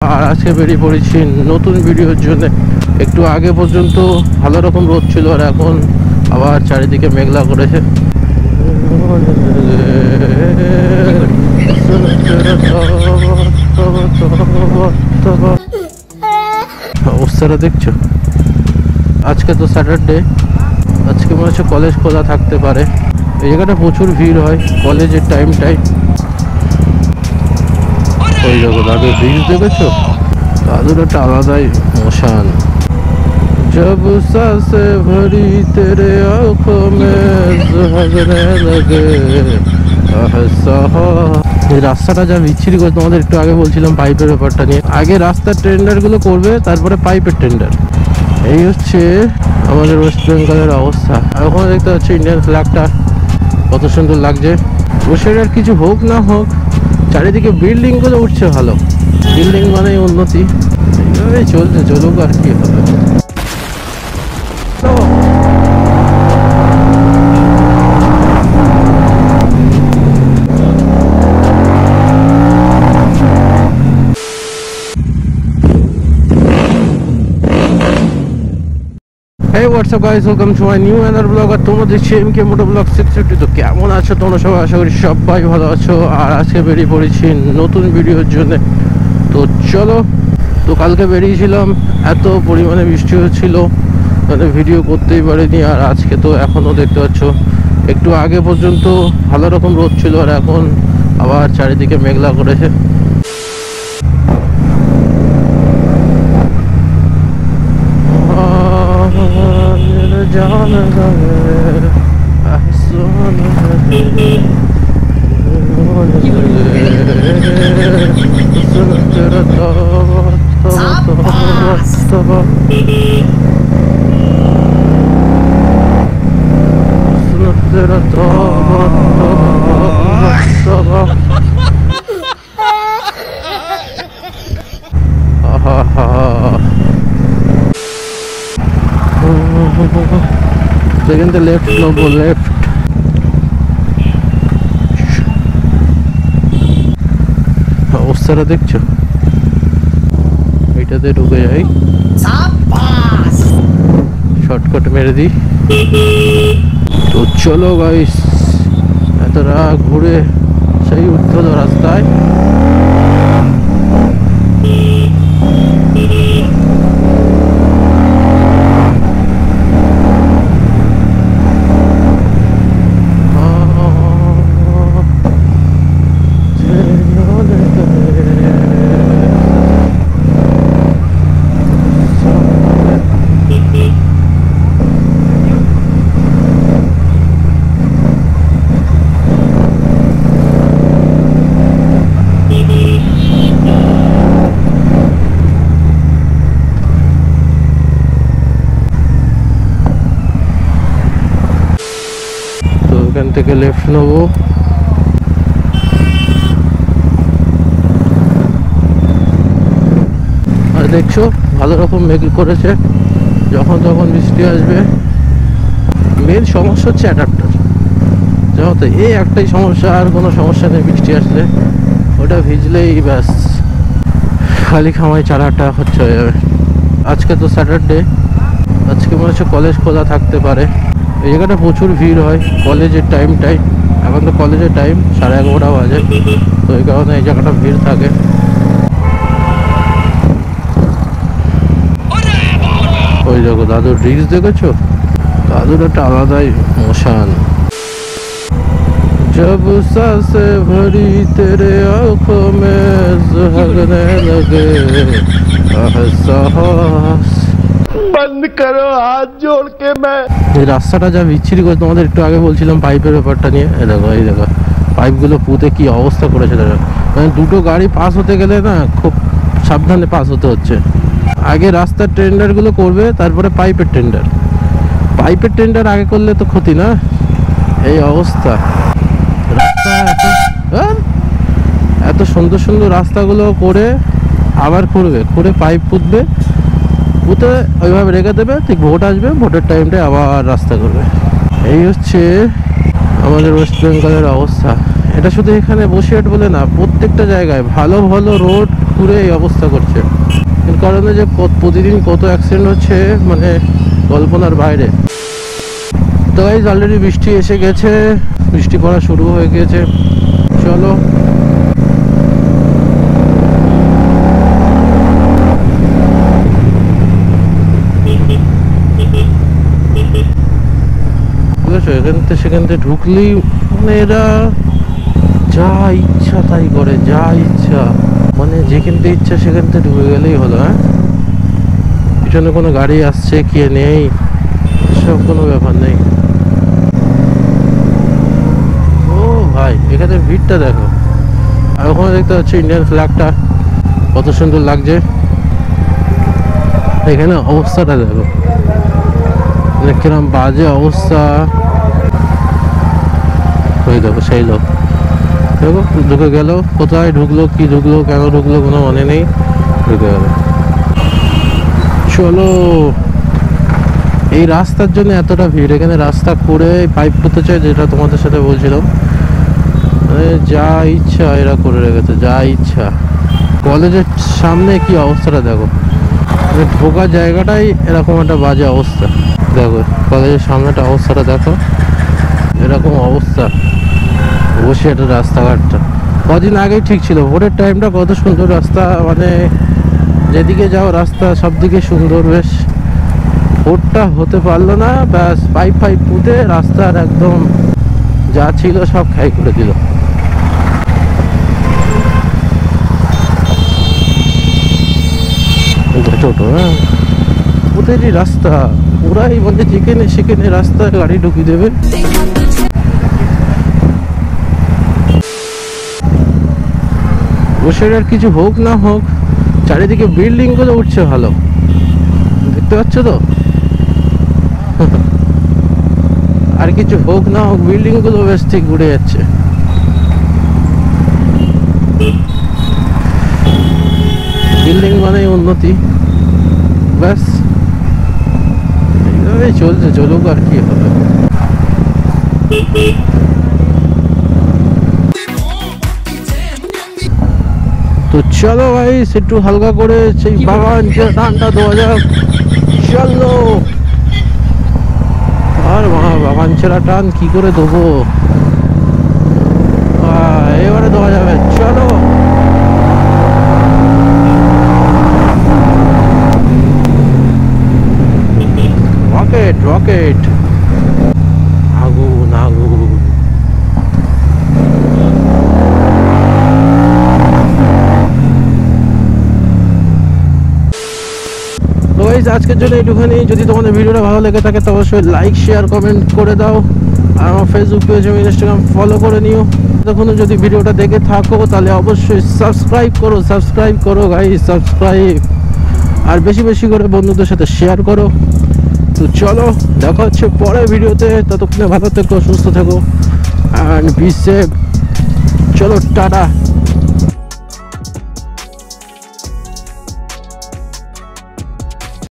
আর আজকে বেরিয়ে পড়েছি নতুন ভিডিওর জন্য। একটু আগে পর্যন্ত ভালো রকম রোদ ছিল, আর এখন আবার চারিদিকে মেঘলা করেছে। অবস্থাটা দেখছো? আজকে তো স্যাটারডে, আজকে মনে হচ্ছে কলেজ খোলা থাকতে পারে। এই জায়গাটা প্রচুর ভিড় হয় কলেজের টাইমটাই। ওই দেখো দাদুর ব্রিজ দেখেছো? দাদুর একটা আলাদাই মোশান। जब सांसे भरी तेरे आँखों में सुहागने लगे এই রাস্তাটা যা বিচ্ছিরি করে, তোমাদের একটু আগে বলছিলাম পাইপের ব্যাপারটা নিয়ে। আগে রাস্তার টেন্ডার গুলো করবে, তারপরে পাইপের টেন্ডার। এই হচ্ছে আমাদের ওয়েস্ট বেঙ্গলের অবস্থা। আর ওখানে দেখতে পাচ্ছি ইন্ডিয়ান ফ্ল্যাগটা কত সুন্দর লাগছে। বসে আর কিছু হোক না হোক, চারিদিকে বিল্ডিং গুলো উঠছে ভালো। বিল্ডিং মানে উন্নতি, এইভাবে চলছে, চলুক আর কি হবে। Hey, what's up guys, welcome to my new another vlog। আর তোমরা দেখছি MK Moto Vlog 650। তো কেমন আছো তোমরা সবাই? আশা করি সবাই ভালো আছো। আর আজকে বেরিয়ে পড়েছি নতুন ভিডিওর জন্য। তো চলো, তো কালকে বেরিয়েছিলাম, এত পরিমাণে বৃষ্টি হচ্ছিল মানে ভিডিও করতেই পারিনি। আর আজকে তো এখনও দেখতে পাচ্ছ একটু আগে পর্যন্ত ভালো রকম রোদ ছিল, আর এখন আবার চারিদিকে মেঘলা করেছে। जान সেকেন্ড লেফট নেবো, লেফট। অবস্থাটা দেখছো? এইটাতে ঢুকে যাই, শর্টকাট মেরে দিই। তো চলো গাইস, এতটা ঘুরে সেই উঠতে হলো রাস্তায়। এখান থেকে লেফট নেবো। আর দেখছো ভালো রকম মেঘ করেছে, যখন তখন বৃষ্টি আসবে। মেন সমস্যা হচ্ছে অ্যাডাপ্টার, জানো তো, এই একটাই সমস্যা, আর কোনো সমস্যা নেই। বৃষ্টি আসলে ওটা ভিজলেই ব্যাস খালি খামাই চালাটা হচ্ছে হয়ে যাবে। আজকে তো স্যাটারডে, আজকে মনে হচ্ছে কলেজ খোলা থাকতে পারে। এই জায়গাটা প্রচুর ভিড় হয় কলেজের টাইমটাই। এখন তো কলেজের টাইম 11:30 বাজে, তো এই কারণে এই জায়গাটা ভিড় থাকে। ওই দেখো দাদুর ব্রিজ দেখেছো? দাদুর একটা আলাদাই মোশান। जब सांसे भरी तेरे आँखों में सुहागने लगे एहसास। बंद करो हाथ जोड़ के मैं। এই রাস্তাটা যা বিচ্ছিরি করে, তোমাদের একটু আগে বলছিলাম পাইপের ব্যাপারটা নিয়ে। এই দেখো পাইপগুলো পুঁতে কি অবস্থা করেছে তারা। মানে দুটো গাড়ি পাস হতে গেলে না, খুব সাবধানে পাস হতে হচ্ছে। আগে রাস্তার টেন্ডার গুলো করবে, তারপরে পাইপের টেন্ডার। পাইপের টেন্ডার আগে করলে তো ক্ষতি না। এই অবস্থা। রাস্তা এত সুন্দর সুন্দর রাস্তাগুলো করে আবার খুঁড়ে পাইপ পুঁতবে, পুঁতে ওইভাবে রেখে দেবে। ঠিক ভোট আসবে, ভোটের টাইমটায় আবার রাস্তা করবে। এই হচ্ছে আমাদের ওয়েস্ট বেঙ্গলের অবস্থা। এটা শুধু এখানে বসিরহাট বলে না, প্রত্যেকটা জায়গায় ভালো ভালো রোড ঘুরে এই অবস্থা করছে। এর কারণে যে প্রতিদিন কত অ্যাক্সিডেন্ট হচ্ছে মানে কল্পনার বাইরে। তো গাইস অলরেডি বৃষ্টি এসে গেছে, বৃষ্টি পড়া শুরু হয়ে গেছে। চলো সেখান থেকে ঢুকলেই মানে এরা যা ইচ্ছা তাই করে, যা ইচ্ছা মানে যেখান থেকে ইচ্ছা সেখান থেকে ঢুকে গেলেই হলো। হ্যাঁ, পিছনে কোনো গাড়ি আসছে কে নেই সব কোনো ব্যাপার নেই। ও ভাই এখানে ভিড়টা দেখো, আর ওখানে দেখতে পাচ্ছি ইন্ডিয়ান ফ্ল্যাগটা কত সুন্দর লাগছে। এখানে অবস্থাটা দেখো মানে কিরম বাজে অবস্থা। ওই দেখো সেই লোক দেখো ঢুকে গেল, কোথায় ঢুকলো কি ঢুকলো কেন ঢুকলো কোনো মনে নেই, ঢুকে গেল। চলো, এই রাস্তার জন্য এতটা ভিড়। এখানে রাস্তা করে পাইপ করতে চাই, যেটা তোমাদের সাথে বলছিলাম, যা ইচ্ছা এরা করে রেখেছে, যা ইচ্ছা। কলেজের সামনে কি অবস্থাটা দেখো, ঢোকার জায়গাটাই এরকম একটা বাজে অবস্থা। দেখো কলেজের সামনেটা অবস্থাটা দেখো, এরকম অবস্থা বসে একটা রাস্তাঘাটটা। কদিন আগেই ঠিক ছিল, ভোরের টাইমটা কত সুন্দর রাস্তা, মানে যেদিকে যাও রাস্তা সব দিকে সুন্দর। বেশ ভোরটা হতে পারলো না, ব্যাস পাইপ ফাইপ পুঁতে রাস্তার একদম যা ছিল সব খাই করে দিল। ছোট হ্যাঁ, ওদেরই রাস্তা, ওরাই মানে যেখানে সেখানে রাস্তা গাড়ি ঢুকিয়ে দেবে। বসে আর কিছু হোক না হোক, চারিদিকে বিল্ডিং গুলো উঠছে ভালো, দেখতে পাচ্ছ তো। আর কিছু হোক না হোক বিল্ডিং গুলো বেশ ঠিক উঠে যাচ্ছে। বিল্ডিং মানে উন্নতি, ব্যাস এইভাবে চলছে, চলুক আর কি হবে। তো চলো ভাই একটু হালকা করে সেই বাগান টানটা দেওয়া যাক। চলো, আর বাগান ছেড়া টান কি করে দেবো, এবারে দেওয়া যাবে। চলো রকেট রকেট, আগুন আগুন। তো গাইস আজকের জন্য একটুখানি। যদি তোমাদের ভিডিওটা ভালো লেগে থাকে তো অবশ্যই লাইক শেয়ার কমেন্ট করে দাও, আর আমার ফেসবুক পেজ এবং ইনস্টাগ্রাম ফলো করে নিও। তখনও যদি ভিডিওটা দেখে থাকো তাহলে অবশ্যই সাবস্ক্রাইব করো গাইস, সাবস্ক্রাইব। আর বেশি বেশি করে বন্ধুদের সাথে শেয়ার করো। তো চলো দেখা হচ্ছে পরের ভিডিওতে, ততক্ষণে ভালো থেকো, সুস্থ থেকো, অ্যান্ড বি সেফ। চলো টাটা।